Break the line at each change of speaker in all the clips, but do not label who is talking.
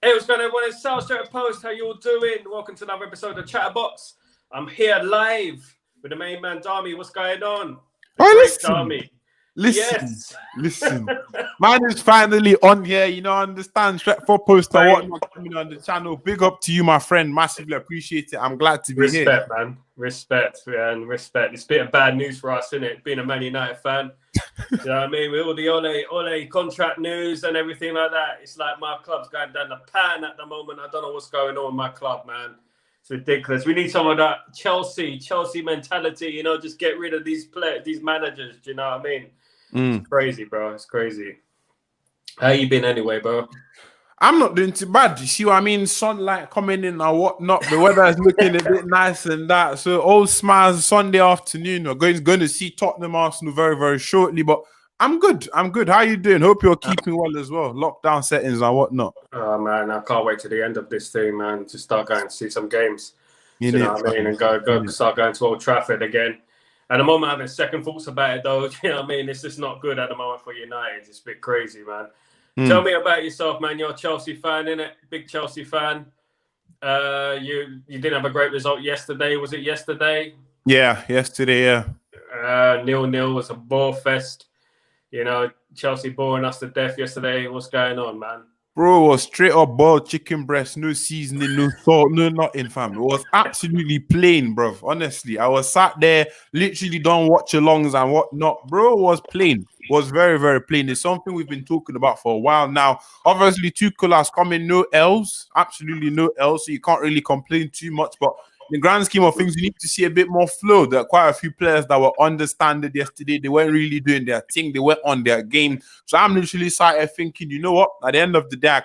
Hey, what's going on, everyone? It's Solskjaer Post. How you all doing? Welcome to another episode of Chatterbox. I'm here live with the main man, Dami. What's going on? The
Oh,
great
listen,
Dami.
listen,
Yes.
listen. Man is finally on here, understand, straight for post and
Mate,
whatnot coming on the channel. Big up to you, my friend. Massively appreciate it. I'm glad to be here.
respect, man. Respect, man. Respect. It's a bit of bad news for us, isn't it? Being a Man United fan. You know what I mean? With all the Ole contract news and everything like that, it's like my club's going down the pan at the moment. I don't know what's going on with my club, man. It's ridiculous. We need some of that Chelsea mentality, just get rid of these managers. Do you know what I mean? It's crazy, bro. It's crazy. How you been anyway, bro?
I'm not doing too bad. You see what I mean? Sunlight coming in and whatnot. The weather is looking a bit nice and that. So old smiles Sunday afternoon. We're going to see Tottenham Arsenal very, very shortly. But I'm good. How you doing? Hope you're keeping well as well. Lockdown settings and whatnot.
Oh man, I can't wait to the end of this thing, man. To start going to see some games.
You
Do you know what I mean? And go start going to Old Trafford again. At the moment, I'm having second thoughts about it, though. You know what I mean? It's just not good at the moment for United. It's a bit crazy, man. Tell me about yourself, man. You're a Chelsea fan, innit? Big Chelsea fan. You didn't have a great result yesterday. Was it yesterday?
Yeah, yesterday, yeah.
0-0 was a bore fest. Chelsea boring us to death yesterday. What's going on, man?
Bro, it was straight up boiled chicken breast, no seasoning, no salt, no nothing, fam. It was absolutely plain, bro. Honestly, I was sat there, literally done watch-alongs and whatnot. Bro, it was plain. It was very, very plain. It's something we've been talking about for a while now. Obviously, Tuchel has come in, no L's, absolutely no L's, so you can't really complain too much. But in the grand scheme of things, you need to see a bit more flow. There are quite a few players that were understanded yesterday. They weren't really doing their thing. They went on their game. So I'm literally sat here thinking, you know what? At the end of the day, I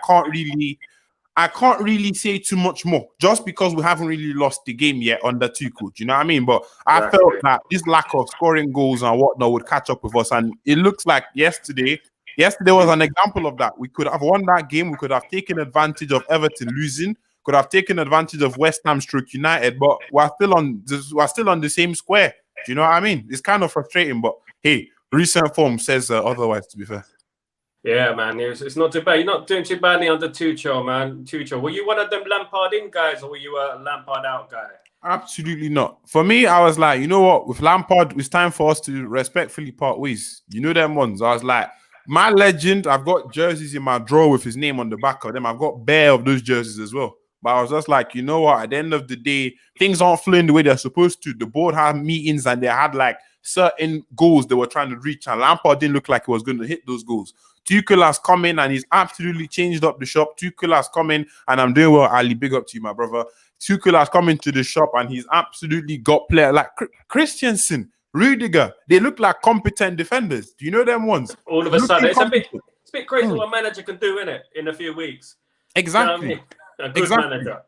can't really say too much more just because we haven't really lost the game yet under Tuchel. Do you know what I mean? But I felt that this lack of scoring goals and whatnot would catch up with us. And it looks like yesterday was an example of that. We could have won that game. We could have taken advantage of Everton losing. Could have taken advantage of West Ham / United, but we're still on the same square. Do you know what I mean? It's kind of frustrating, but hey, recent form says otherwise, to be fair.
Yeah, man, it's not too bad. You're not doing too badly under Tuchel, man. Tuchel, were you one of them Lampard in guys, or were you a Lampard out guy?
Absolutely not. For me, I was like, you know what? With Lampard, it's time for us to respectfully part ways. You know them ones. I was like, my legend, I've got jerseys in my drawer with his name on the back of them. I've got bare of those jerseys as well. But I was just like, you know what? At the end of the day, things aren't flowing the way they're supposed to. The board had meetings and they had like certain goals they were trying to reach. And Lampard didn't look like he was going to hit those goals. Tuchel has come in and he's absolutely changed up the shop. Tuchel has come in and I'm doing well, Ali. Big up to you, my brother. Tuchel has come into the shop and he's absolutely got players like Christensen, Rudiger. They look like competent defenders. Do you know them ones?
All of a sudden, it's a bit crazy what a manager can do, innit, in a few weeks.
Exactly.
You know what I mean? A good manager.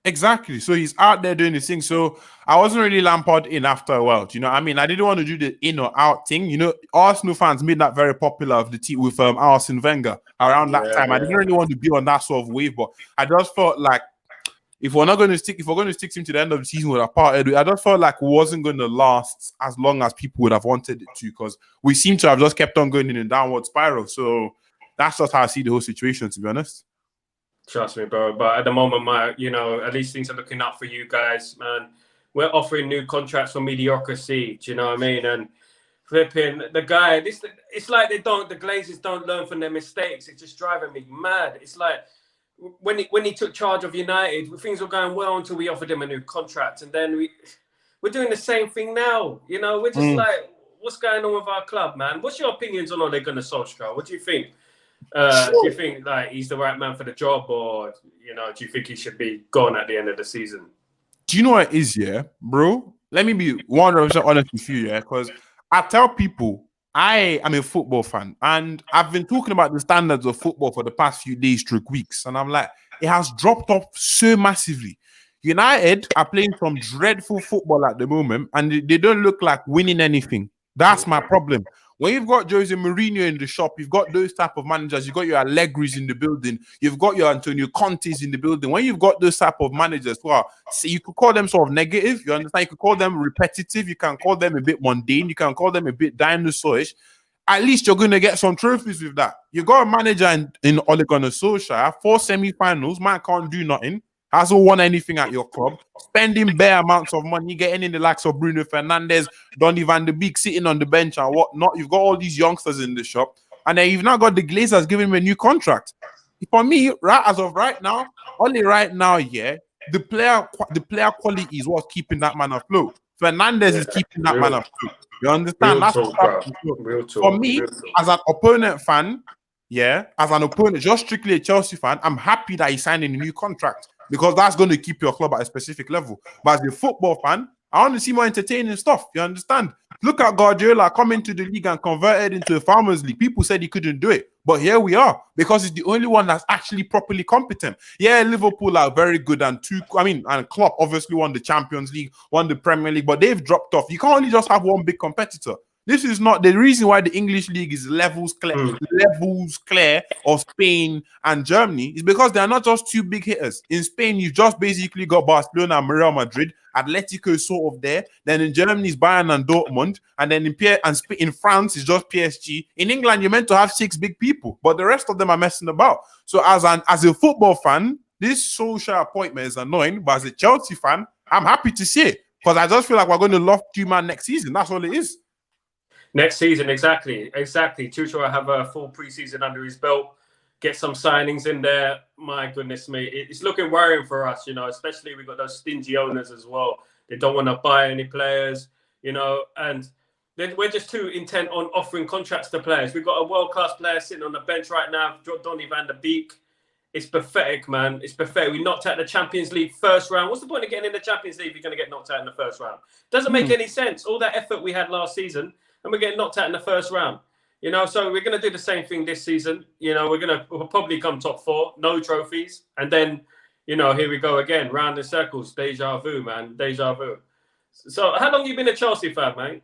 Exactly. So he's out there doing his thing. So I wasn't really Lampard in after a while. Do you know what I mean? I didn't want to do the in or out thing. You know, Arsenal fans made that very popular of the team with Arsene Wenger around that time. I didn't really want to be on that sort of wave, but I just felt like if we're going to stick him to the end of the season with a parted, I just felt like it wasn't going to last as long as people would have wanted it to, because we seem to have just kept on going in a downward spiral. So that's just how I see the whole situation, to be honest.
Trust me, bro. But at the moment, at least things are looking up for you guys, man. We're offering new contracts for mediocrity. Do you know what I mean? And flipping the guy, it's like the Glazers don't learn from their mistakes. It's just driving me mad. It's like when he took charge of United, things were going well until we offered him a new contract, and then we're doing the same thing now. We're just like, what's going on with our club, man? What's your opinions on Ole Gunnar Solskjaer? What do you think? Do you think like he's the right man for the job, or do you think he should be gone at the end of the season?
Do you know what it is, yeah, bro? Let me be 100% honest with you, yeah, because I tell people I am a football fan, and I've been talking about the standards of football for the past few days, weeks, and I'm like, it has dropped off so massively. United are playing some dreadful football at the moment, and they don't look like winning anything. That's my problem. When you've got Jose Mourinho in the shop, you've got those type of managers, you've got your Allegri's in the building, you've got your Antonio Conte's in the building. When you've got those type of managers, well, see, you could call them sort of negative, you understand? You could call them repetitive, you can call them a bit mundane, you can call them a bit dinosaurish. at least you're going to get some trophies with that. You got a manager in Ole Gunnar Solskjaer, 4 semi-finals, man can't do nothing, hasn't won anything at your club, spending bare amounts of money, getting in the likes of Bruno Fernandes, Donny van de Beek sitting on the bench and whatnot. You've got all these youngsters in the shop, and then you've now got the Glazers giving him a new contract. For me, right as of right now, only right now, yeah, the player quality is what's keeping that man afloat. Fernandes is keeping that man afloat. You understand? That's for me, as an opponent fan, yeah, as an opponent, just strictly a Chelsea fan, I'm happy that he's signing a new contract because that's going to keep your club at a specific level. But as a football fan, I want to see more entertaining stuff. You understand? Look at Guardiola coming to the league and converted into a Farmers League. People said he couldn't do it, but here we are because he's the only one that's actually properly competent. Yeah, Liverpool are very good, and Klopp obviously won the Champions League, won the Premier League, but they've dropped off. You can't only just have one big competitor. This is not the reason why the English league is levels clear of Spain and Germany is because they are not just 2 big hitters. In Spain, you've just basically got Barcelona and Real Madrid. Atletico is sort of there. Then in Germany, it's Bayern and Dortmund. And then in France, it's just PSG. In England, you're meant to have 6 big people, but the rest of them are messing about. So as a football fan, this social appointment is annoying. But as a Chelsea fan, I'm happy to see it because I just feel like we're going to love 2 man next season. That's all it is.
Next season, exactly. Tuchel will have a full preseason under his belt, get some signings in there. My goodness me, it's looking worrying for us, especially we've got those stingy owners as well. They don't want to buy any players, and we're just too intent on offering contracts to players. We've got a world-class player sitting on the bench right now, Donny van de Beek. It's pathetic, man. It's pathetic. We knocked out the Champions League first round. What's the point of getting in the Champions League if you're going to get knocked out in the first round? Doesn't make any sense. All that effort we had last season, and we're getting knocked out in the first round. So we're going to do the same thing this season. We'll probably come top 4, no trophies. And then, here we go again, round in circles, deja vu, man, deja vu. So how long have you been a Chelsea fan, mate?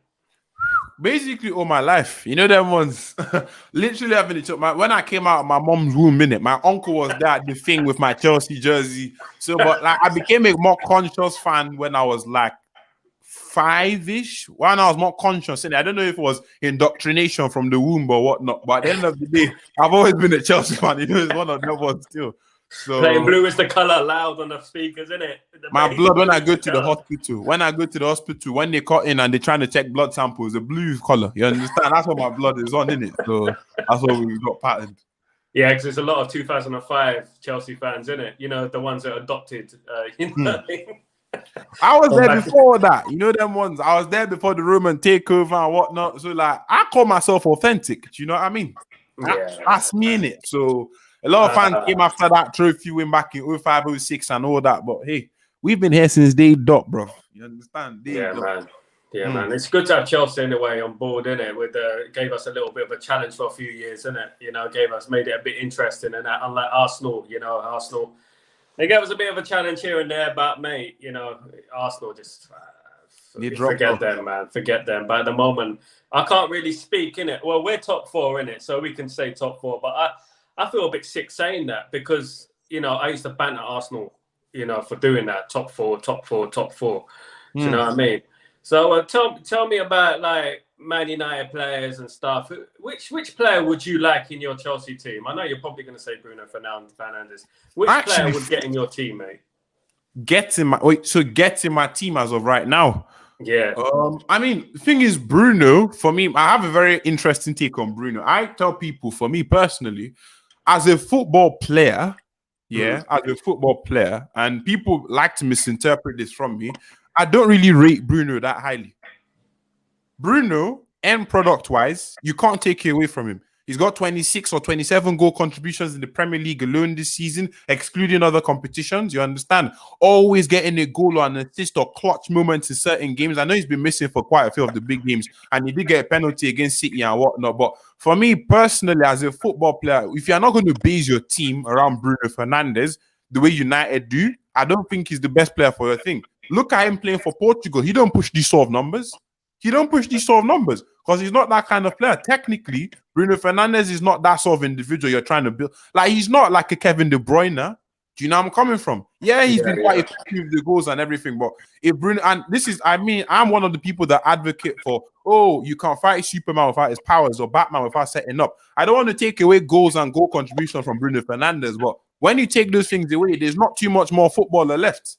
Basically all my life. Them ones. Literally having it. When I came out of my mom's womb, my uncle was there at the thing with my Chelsea jersey. So, but I became a more conscious fan when I was 5-ish, when I was more conscious. And I don't know if it was indoctrination from the womb or whatnot, but at the end of the day, I've always been a Chelsea fan. It's one of them ones still. So
playing blue is the color loud on the speakers, isn't it?
My blood, when I go to the hospital, when they cut in and they're trying to check blood samples, the blue color. You understand? That's what my blood is on, isn't it? So that's what we got patterned.
Yeah, because there's a lot of 2005 Chelsea fans, isn't it? The ones that adopted.
I was there before that. Them ones. I was there before the Roman takeover and whatnot. So I call myself authentic. Do you know what I mean?
Yeah.
That's me in it. So a lot of fans came after that trophy win back in 05, 06 and all that. But hey, we've been here since day dot, bro. You understand?
Man. Yeah, man. It's good to have Chelsea anyway on board, isn't it? Gave us a little bit of a challenge for a few years, isn't it? Made it a bit interesting. And unlike Arsenal, Arsenal, they gave us a bit of a challenge here and there, but mate, Arsenal just forget them, man. Forget them. But at the moment, I can't really speak, innit? Well, we're top 4, innit? So we can say top 4. But I feel a bit sick saying that because, I used to banter Arsenal, for doing that. Top 4, top 4, top 4. Do you know what I mean? So tell me about Man United players and stuff. Which player would you like in your Chelsea team? I know you're probably going to say Bruno Fernandes. Which player would get in your team, mate? Get in my team as of right now.
Yeah. The thing is, Bruno, for me, I have a very interesting take on Bruno. I tell people, for me personally, as a football player, and people like to misinterpret this from me, I don't really rate Bruno that highly. Bruno, end product-wise, you can't take it away from him. He's got 26 or 27 goal contributions in the Premier League alone this season, excluding other competitions. You understand? Always getting a goal or an assist or clutch moments in certain games. I know he's been missing for quite a few of the big games, and he did get a penalty against City and whatnot. But for me personally, as a football player, if you're not going to base your team around Bruno Fernandes the way United do, I don't think he's the best player for your thing. Look at him playing for Portugal. He don't push these sort of numbers. Because he's not that kind of player. Technically, Bruno Fernandes is not that sort of individual you're trying to build. He's not like a Kevin De Bruyne. Do you know where I'm coming from? Yeah, he's been quite
Yeah.
effective with the goals and everything, but if Bruno, and this is, I mean, I'm one of the people that advocate for, oh, you can't fight Superman without his powers or Batman without setting up. I don't want to take away goals and goal contribution from Bruno Fernandes, but when you take those things away, there's not too much more footballer left.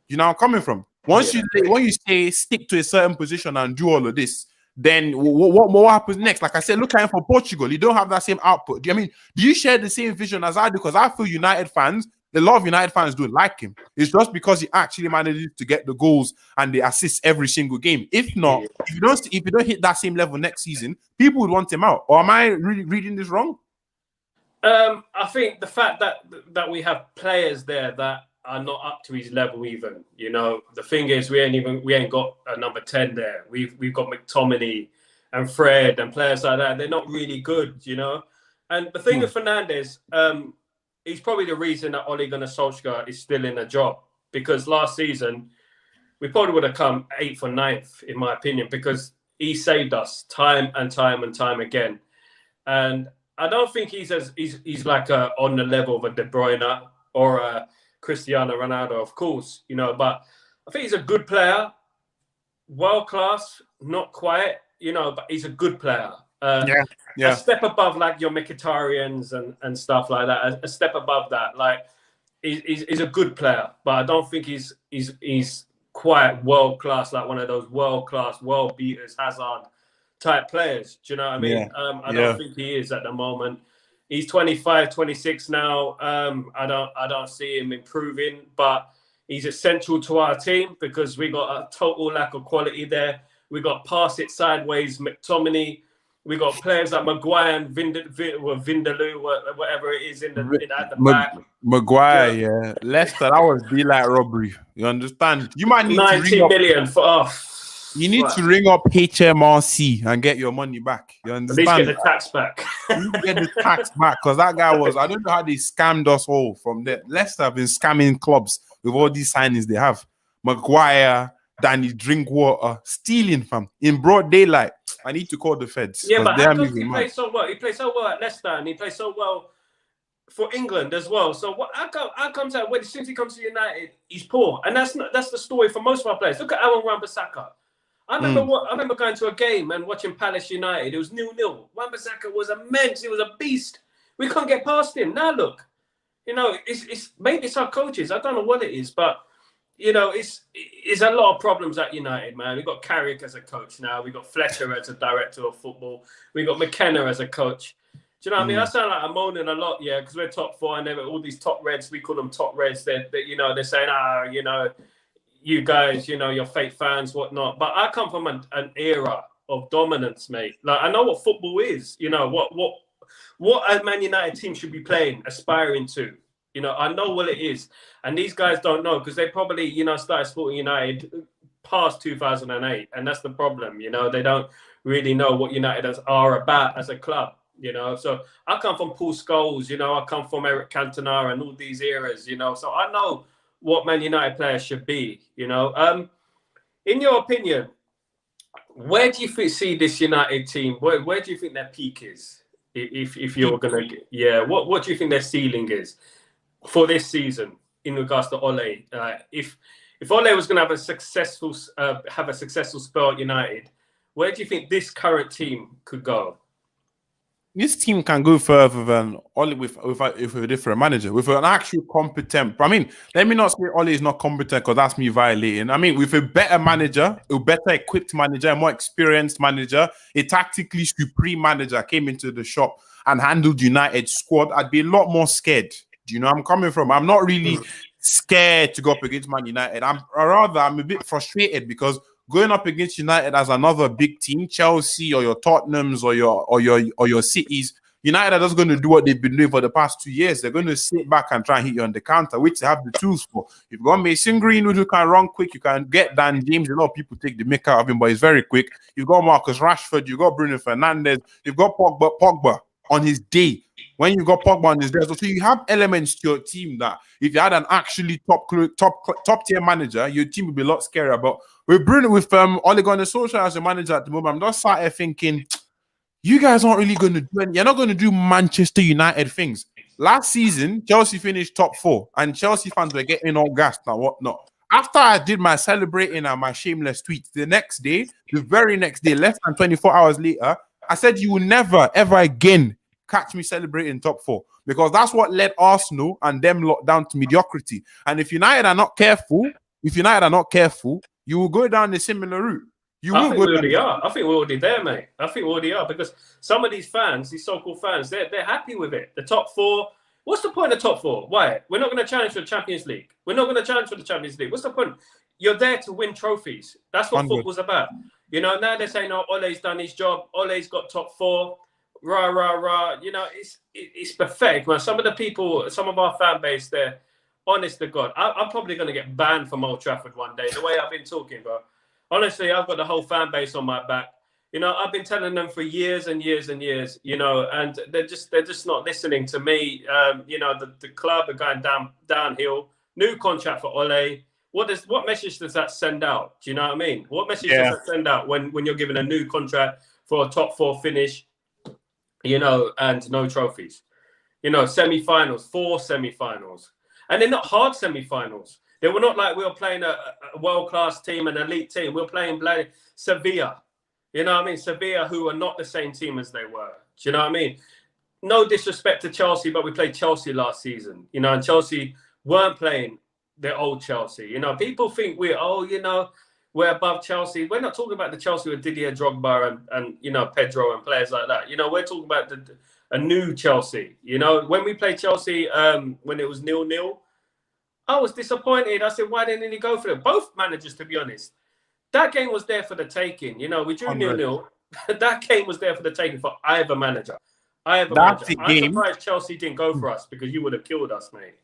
You know where I'm coming from? When you say stick to a certain position and do all of this, then what happens next? Like I said, look at him for Portugal. You don't have that same output. Do you share the same vision as I do? Because I feel United fans, a lot of United fans don't like him. It's just because he actually manages to get the goals and the assists every single game. If not, if you don't hit that same level next season, people would want him out. Or am I really reading this wrong?
I think the fact that we have players there that are not up to his level even. You know, the thing is we ain't got a number 10 there. We've got McTominay and Fred and players like that. They're not really good, you know. And the thing with Fernandes, he's probably the reason that Ole Gunnar Solskjaer is still in a job, because last season we probably would have come 8th or 9th, in my opinion, because he saved us time and time and time again. And I don't think he's like on the level of a De Bruyne or a Cristiano Ronaldo, of course, you know, but I think he's a good player, world class, not quite, you know, but he's a good player. A step above like your Mkhitaryan's and stuff like that. A step above that, like he's a good player, but I don't think he's quite world class, like one of those world class, world beaters, Hazard type players. Do you know what I mean? I don't think he is at the moment. He's 25, 26 now. I don't see him improving, but he's essential to our team because we got a total lack of quality there. We got pass it sideways, McTominay. We got players like Maguire and Vindaloo, whatever it is at the back.
Maguire, Leicester, that was be like robbery. You understand? You might need
19 million for off.
You need to ring up HMRC and get your money back. You understand?
At least get the tax back.
You get the tax back because that guy was, I don't know how they scammed us all from there. Leicester have been scamming clubs with all these signings they have. Maguire, Danny Drinkwater, stealing fam in broad daylight. I need to call the feds.
Yeah, but how come he plays so well? He plays so well at Leicester and he plays so well for England as well. So how comes that when as soon as he comes to United, he's poor? And that's the story for most of our players. Look at Aaron Wan-Bissaka. I remember going to a game and watching Palace United. It was 0-0. Wan-Bissaka was immense. He was a beast. We can't get past him. Now look, you know, it's maybe it's our coaches. I don't know what it is, but you know, it's a lot of problems at United, man. We've got Carrick as a coach now. We've got Fletcher as a director of football. We've got McKenna as a coach. Do you know what I mean? I sound like I'm moaning a lot, yeah, because we're top four and all these top reds, we call them top reds. They're you know, they're saying, you know, you guys, you know, you're fake fans, whatnot. But I come from an era of dominance, mate. Like, I know what football is. You know, what a Man United team should be playing, aspiring to. You know, I know what it is. And these guys don't know because they probably, you know, started supporting United past 2008. And that's the problem, you know. They don't really know what United are about as a club, you know. So I come from Paul Scholes, you know. I come from Eric Cantona and all these eras, you know. So I know what Man United players should be, you know. In your opinion, where do you see this United team? Where do you think their peak is? If you're going to... what do you think their ceiling is for this season in regards to Ole? If Ole was going to have a successful spell at United, where do you think this current team could go?
This team can go further than Ole with a different manager, with an actual competent. I mean, let me not say Ole is not competent because that's me violating. I mean, with a better manager, a better equipped manager, a more experienced manager, a tactically supreme manager came into the shop and handled United's squad, I'd be a lot more scared. Do you know where I'm coming from? I'm not really scared to go up against Man United. I'm a bit frustrated because going up against United as another big team, Chelsea or your Tottenhams or your Cities, United are just going to do what they've been doing for the past 2 years. They're going to sit back and try and hit you on the counter, which they have the tools for. You've got Mason Greenwood who can run quick. You can get Dan James. A lot of people take the mick out of him, but he's very quick. You've got Marcus Rashford. You've got Bruno Fernandes. You've got Pogba on his day. When you've got Pogba on his day, so you have elements to your team that if you had an actually top tier manager, your team would be a lot scarier. But with Ole Gunnar Solskjaer as a manager at the moment, I'm just sat here thinking, you guys aren't really going to do anything. You're not going to do Manchester United things. Last season, Chelsea finished top 4, and Chelsea fans were getting all gassed and whatnot. After I did my celebrating and my shameless tweets, the very next day, less than 24 hours later, I said, you will never, ever again catch me celebrating top 4, because that's what led Arsenal and them lot down to mediocrity. And if United are not careful, you will go down a similar route.
I think we already are. I think we're already there, mate. I think we already are, because some of these fans, these so-called fans, they're happy with it. The top 4. What's the point of top 4? Why? We're not going to challenge for the Champions League. We're not going to challenge for the Champions League. What's the point? You're there to win trophies. That's what football's about. You know, now they're saying, "Oh, Ole's done his job. Ole's got top 4." Rah rah rah. You know, it's pathetic, man. Some of the people, some of our fan base, they're honest to God. I'm probably going to get banned from Old Trafford one day. The way I've been talking, bro. Honestly, I've got the whole fan base on my back. You know, I've been telling them for years and years and years, you know, and they're just not listening to me. You know, the club are going downhill. New contract for Ole. What message does that send out? Do you know what I mean? What message does that send out when you're given a new contract for a top 4 finish, you know, and no trophies? You know, semi-finals, 4 semi-finals. And they're not hard semi-finals. They were not like we were playing a world-class team, an elite team. We were playing Sevilla. You know what I mean? Sevilla, who are not the same team as they were. Do you know what I mean? No disrespect to Chelsea, but we played Chelsea last season. You know, and Chelsea weren't playing their old Chelsea. You know, people think we're above Chelsea. We're not talking about the Chelsea with Didier Drogba and you know, Pedro and players like that. You know, we're talking about a new Chelsea. You know, when we played Chelsea, when it was 0-0, I was disappointed. I said, why didn't he go for it? Both managers, to be honest. That game was there for the taking. You know, we drew 0-0. That game was there for the taking for either manager. I'm surprised Chelsea didn't go for us, because you would have killed us, mate.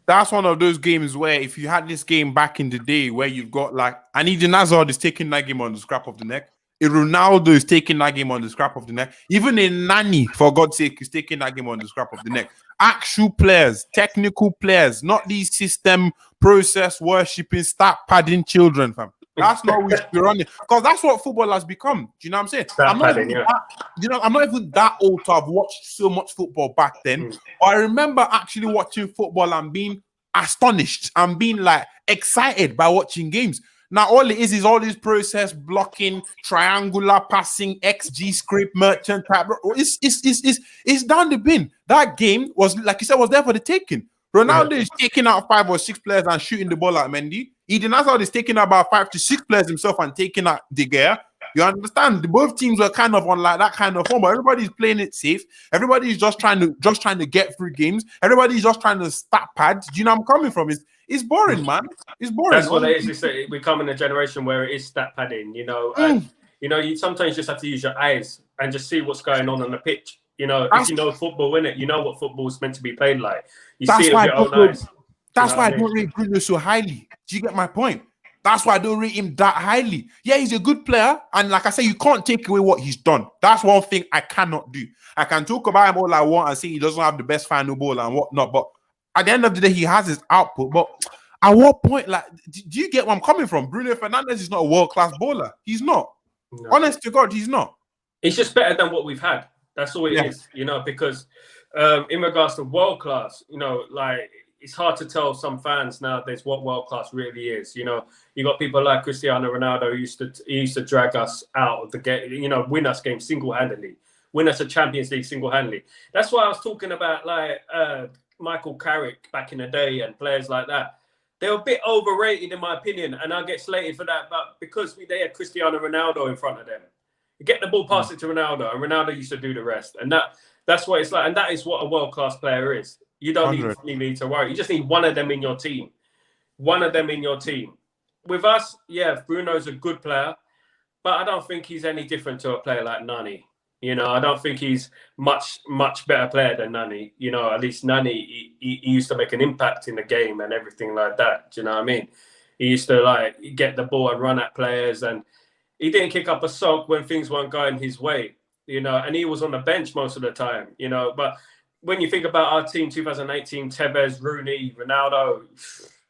That's one of those games where if you had this game back in the day where you've got like, an Eden Hazard is taking that game on the scrap of the neck. A Ronaldo is taking that game on the scrap of the neck. Even a Nani, for God's sake, is taking that game on the scrap of the neck. Actual players, technical players, not these system process worshipping, stat padding children, fam. That's not what we should be running, because that's what football has become. Do you know what I'm saying? I'm not even that old to have watched so much football back then. But I remember actually watching football and being astonished and being like excited by watching games. Now, all it is all this process, blocking, triangular passing, XG script, merchant type. It's down the bin. That game was, like you said, was there for the taking. Ronaldo is taking out 5 or 6 players and shooting the ball at Mendy. Eden Hazard is taking out about 5 to 6 players himself and taking out De Gea. You understand? Both teams were kind of on like that kind of form. Everybody's playing it safe. Everybody's just trying to get through games. Everybody's just trying to stat pads. Do you know where I'm coming from? It's boring, man. It's boring.
That's what it is. We come in a generation where it is stat padding, you know. And, you know, you sometimes just have to use your eyes and just see what's going on the pitch. You know, if you know football, innit, you know what football is meant to be played like. You see it with your own eyes.
That's why I don't rate Bruno so highly. Do you get my point? That's why I don't rate him that highly. Yeah, he's a good player. And like I say, you can't take away what he's done. That's one thing I cannot do. I can talk about him all I want and say he doesn't have the best final ball and whatnot. But at the end of the day, he has his output. But at what point, like, do you get where I'm coming from? Bruno Fernandes is not a world-class bowler. He's not. No. Honest to God, he's not.
He's just better than what we've had. That's all it is, you know, because in regards to world-class, you know, like, it's hard to tell some fans nowadays what world-class really is. You know, you got people like Cristiano Ronaldo who used to drag us out of the game, you know, win us games single-handedly, win us a Champions League single-handedly. That's why I was talking about, like, Michael Carrick back in the day and players like that. They were a bit overrated, in my opinion, and I get slated for that, but because they had Cristiano Ronaldo in front of them. You get the ball, pass it to Ronaldo, and Ronaldo used to do the rest. And that's what it's like, and that is what a world-class player is. You don't need to worry. You just need one of them in your team. One of them in your team. With us, yeah, Bruno's a good player, but I don't think he's any different to a player like Nani. You know, I don't think he's much better player than Nani. You know, at least Nani, he used to make an impact in the game and everything like that. Do you know what I mean? He used to, like, get the ball and run at players, and he didn't kick up a sock when things weren't going his way, you know, and he was on the bench most of the time, you know, but when you think about our team, 2018, Tevez, Rooney, Ronaldo,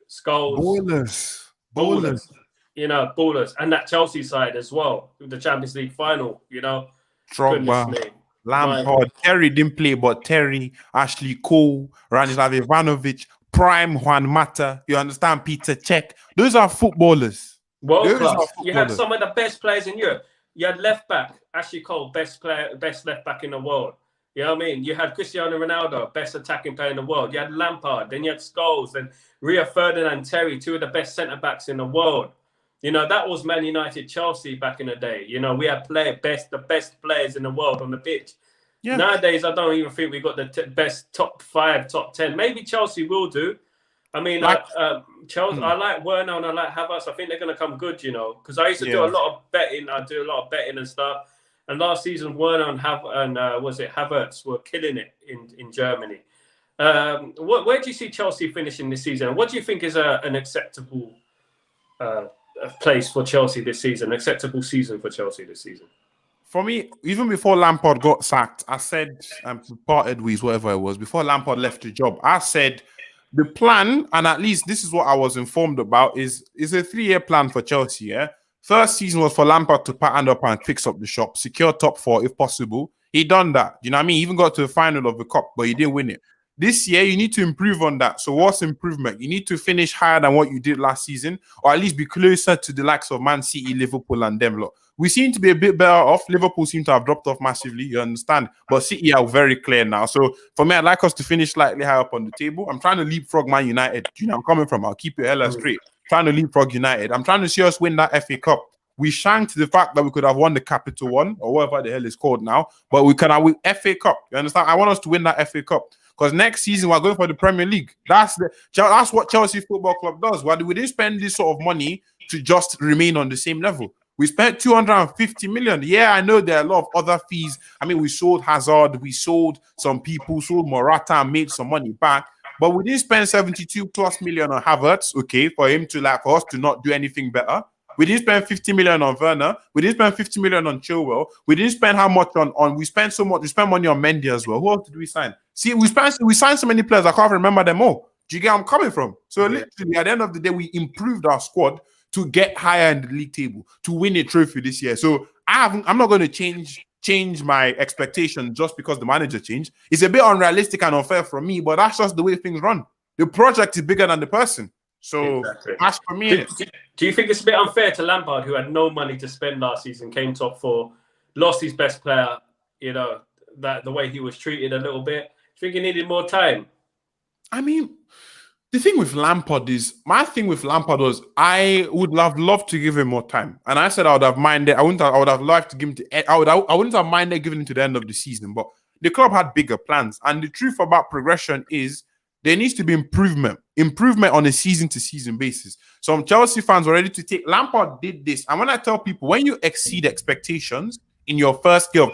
Scholes. Ballers. You know, ballers. And that Chelsea side as well, with the Champions League final, you know.
Drogba. Lampard, Terry didn't play, but Terry, Ashley Cole, Ranislav Ivanovic, Prime Juan Mata, you understand, Peter Cech. Those are footballers.
World class. You had some of the best players in Europe. You had left back, Ashley Cole, best left back in the world. You know what I mean? You had Cristiano Ronaldo, best attacking player in the world. You had Lampard, then you had Scholes, then Rio Ferdinand, Terry, two of the best centre backs in the world. You know, that was Man United, Chelsea back in the day. You know, we had the best players in the world on the pitch. Yeah. Nowadays, I don't even think we got the best top 5, top 10. Maybe Chelsea will do. I mean, Chelsea. I like Werner and I like Havertz. I think they're going to come good, you know, because I used to do a lot of betting. I do a lot of betting and stuff. And last season, Werner and Havertz were killing it in Germany. Where do you see Chelsea finishing this season? What do you think is an acceptable place for Chelsea this season? Acceptable season for Chelsea this season?
For me, even before Lampard got sacked, I said, parted ways, whatever it was, before Lampard left the job, I said the plan, and at least this is what I was informed about, is a 3-year plan for Chelsea, yeah? First season was for Lampard to pattern up and fix up the shop, secure top 4 if possible. He done that. You know what I mean? He even got to the final of the cup, but he didn't win it. This year, you need to improve on that. So what's improvement? You need to finish higher than what you did last season, or at least be closer to the likes of Man City, Liverpool, and them lot. We seem to be a bit better off. Liverpool seem to have dropped off massively, you understand? But City are very clear now. So for me, I'd like us to finish slightly higher up on the table. I'm trying to leapfrog Man United. You know, I'm coming from. I'll keep it hella straight. Trying to leapfrog United. I'm trying to see us win that FA Cup. We shanked the fact that we could have won the Capital One, or whatever the hell it's called now, but we can have win FA Cup. You understand? I want us to win that FA Cup. Because next season we're going for the Premier League. That's what Chelsea Football Club does. We didn't spend this sort of money to just remain on the same level. We spent 250 million. Yeah, I know there are a lot of other fees. I mean, we sold Hazard, we sold some people, sold Morata, and made some money back. But we didn't spend 72 plus million on Havertz, okay, for us to not do anything better. We didn't spend 50 million on Werner. We didn't spend 50 million on Chilwell. We didn't spend how much on we spent so much. We spent money on Mendy as well. Who else did we sign? See, we signed so many players, I can't remember them all. Do you get where I'm coming from? So literally, at the end of the day, we improved our squad to get higher in the league table, to win a trophy this year. So I'm not going to change my expectation just because the manager changed. It's a bit unrealistic and unfair for me, but that's just the way things run. The project is bigger than the person. So that's for me.
Do you think it's a bit unfair to Lampard, who had no money to spend last season, came top 4, lost his best player, you know, that the way he was treated a little bit? Do you think he needed more time?
I mean, the thing with Lampard is, my thing with Lampard was I would have loved to give him more time. And I said I would have minded, I would have liked to give him I wouldn't have minded giving him to the end of the season, but the club had bigger plans. And the truth about progression is there needs to be improvement on a season-to-season basis. Some Chelsea fans were ready to take. Lampard did this. And when I tell people, when you exceed expectations in your first year,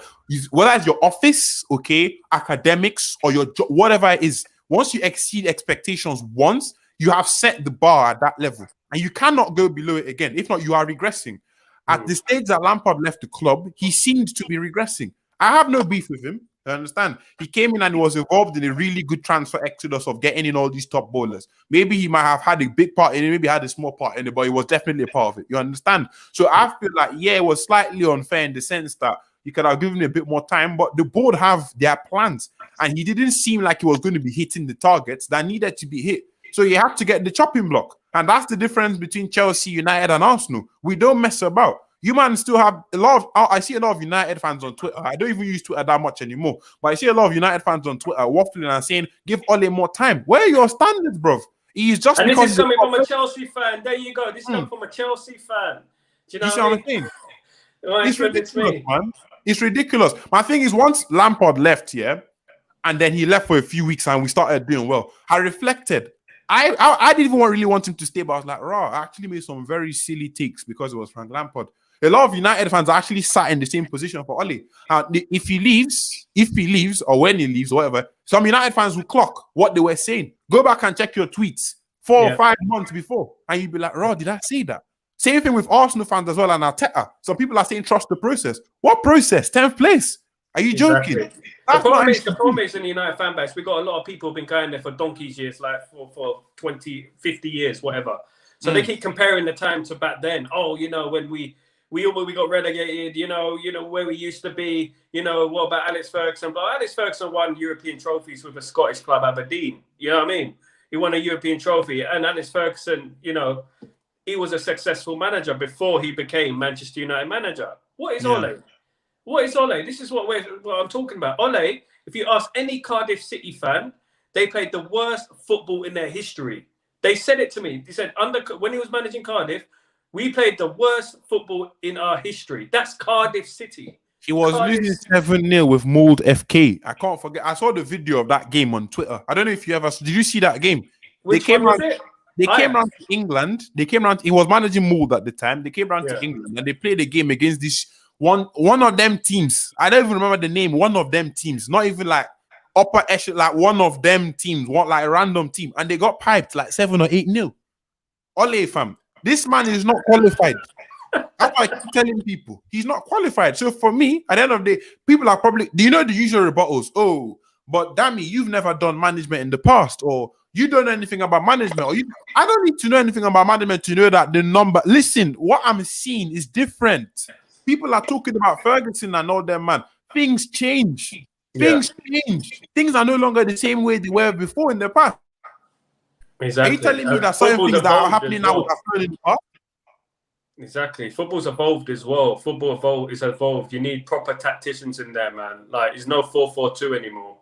whether it's your office, okay, academics, or your job, whatever it is, once you exceed expectations once, you have set the bar at that level. And you cannot go below it again. If not, you are regressing. At the stage that Lampard left the club, he seemed to be regressing. I have no beef with him. I understand. He came in and he was involved in a really good transfer exodus of getting in all these top bowlers. Maybe he might have had a big part in it, maybe had a small part in it, but he was definitely a part of it. You understand? So I feel like, yeah, it was slightly unfair in the sense that you could have given him a bit more time, but the board have their plans. And he didn't seem like he was going to be hitting the targets that needed to be hit. So you have to get the chopping block. And that's the difference between Chelsea, United, and Arsenal. We don't mess about. You man still have a lot of, I see a lot of United fans on Twitter. I don't even use Twitter that much anymore, but I see a lot of United fans on Twitter waffling and saying, give Ole more time. Where are your standards, bro? He's just
and this is coming from a Chelsea fan. There you go. This is coming from a Chelsea fan. Do you know what I'm saying?
It's ridiculous, man. It's ridiculous. My thing is, once Lampard left here, and then he left for a few weeks and we started doing well, I reflected. I didn't even really want him to stay, but I was like, I actually made some very silly takes because it was Frank Lampard. A lot of United fans actually sat in the same position for Ole. If he leaves, or when he leaves, or whatever, some United fans will clock what they were saying. Go back and check your tweets 4 or 5 months before, and you'd be like, did I say that? Same thing with Arsenal fans as well, and Arteta. Some people are saying trust the process. What process? 10th place? Are you joking?
Exactly. The problem is in the United fan base, we've got a lot of people who've been going there for donkey's years, like for 20, 50 years, whatever. So they keep comparing the time to back then. Oh, you know, when we we got relegated. You know where we used to be. You know, what about Alex Ferguson? But Alex Ferguson won European trophies with a Scottish club, Aberdeen. You know what I mean? He won a European trophy, and Alex Ferguson, you know, he was a successful manager before he became Manchester United manager. What is Ole? What is Ole? This is what I'm talking about. Ole, if you ask any Cardiff City fan, they played the worst football in their history. They said it to me. They said when he was managing Cardiff, we played the worst football in our history. That's Cardiff City.
He was losing 7-0 with Mould FK. I can't forget. I saw the video of that game on Twitter. I don't know if you ever did you see that game?
Which one was it?
They came around to England. He was managing Mould at the time. They came around to England and they played a game against this one of them teams. I don't even remember the name. One of them teams, not even like upper echelon, like one of them teams, like a random team, and they got piped like 7 or 8-0. Ole, fam, this man is not qualified. That's why I keep telling people he's not qualified. So for me, at the end of the day, people are probably, do you know the usual rebuttals? Oh, but Dami, you've never done management in the past, or you don't know anything about management, or I don't need to know anything about management to know that the number. Listen, what I'm seeing is different. People are talking about Ferguson and all them, man. Things change. Things change. Things are no longer the same way they were before in the past.
Exactly.
Are you telling me that certain things that are happening now would have happened in the past?
Exactly. Football's evolved as well. Football is evolved. You need proper tacticians in there, man. Like, it's no 4-4-2 anymore.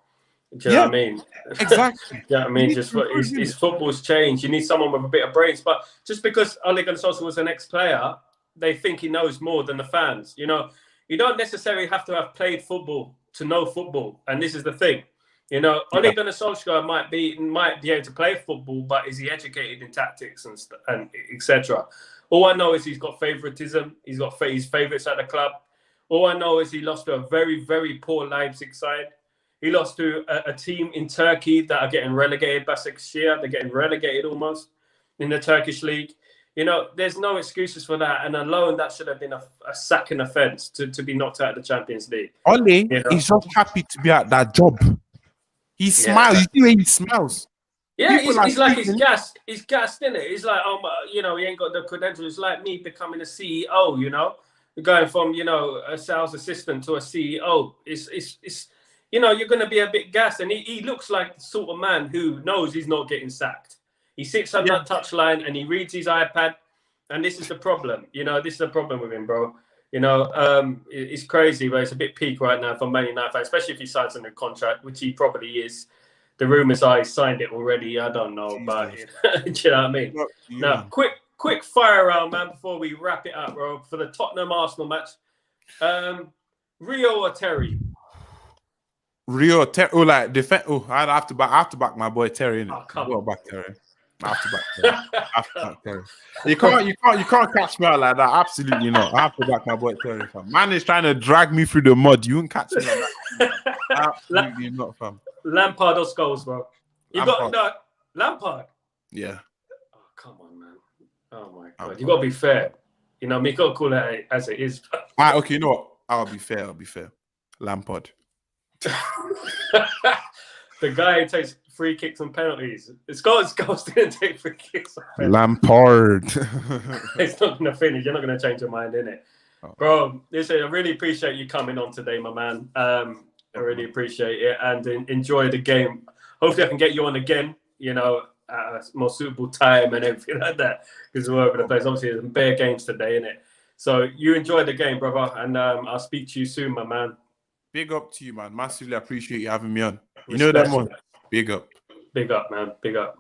Do you know what I mean?
Exactly.
Yeah, I mean, it's football's changed. You need someone with a bit of brains. But just because Ole Gunnar Solskjaer was an ex-player, they think he knows more than the fans. You know, you don't necessarily have to have played football to know football. And this is the thing. You know, Ole Gunnar Solskjaer might be able to play football, but is he educated in tactics and etc.? All I know is he's got favoritism. He's got his favorites at the club. All I know is he lost to a very, very poor Leipzig side. He lost to a team in Turkey that are getting relegated. Başakşehir, they're getting relegated almost in the Turkish league. You know, there's no excuses for that. And alone, that should have been a sacking offence to be knocked out of the Champions League.
Ole, he's just happy to be at that job. He smiles. You see where he smiles.
Yeah, he's like he's gassed. He's gassed, in it. He's like, you know, he ain't got the credentials. It's like me becoming a CEO. You know, going from a sales assistant to a CEO. It's you know, you're going to be a bit gassed, and he looks like the sort of man who knows he's not getting sacked. He sits on that touchline and he reads his iPad, and this is the problem. You know, this is the problem with him, bro. You know, it's crazy, but it's a bit peak right now for Man United, especially if he signs a new contract, which he probably is. The rumors are he signed it already. I don't know, but do you know what I mean? Now, quick fire round, man, before we wrap it up, bro. For the Tottenham Arsenal match, Rio or Terry?
Rio, Terry. Oh, like defense. Oh, I have to back my boy Terry.
Oh, come on.
Back Terry. I have to back Terry. You can't catch me out like that. Absolutely not. I have to back my boy Terry, fam. Man is trying to drag me through the mud. You won't catch me like that. Absolutely not, fam.
Lampard or Scholes, bro? Lampard.
Yeah.
Oh, come on, man. Oh my God, you gotta be fair. You know, me gotta call it as it is.
Okay, you know what? I'll be fair. Lampard.
The guy who takes free kicks and penalties. Scholes didn't take free kicks.
Lampard.
It's not gonna finish. You're not gonna change your mind, innit? Bro, listen, I really appreciate you coming on today, my man. I really appreciate it and enjoy the game. Hopefully I can get you on again, you know, at a more suitable time and everything like that, because we're all over the place. Obviously, there's bare games today, innit? So you enjoy the game, brother, and I'll speak to you soon, my man.
Big up to you, man. Massively appreciate you having me on. You know that one. Big up.
Big up, man. Big up.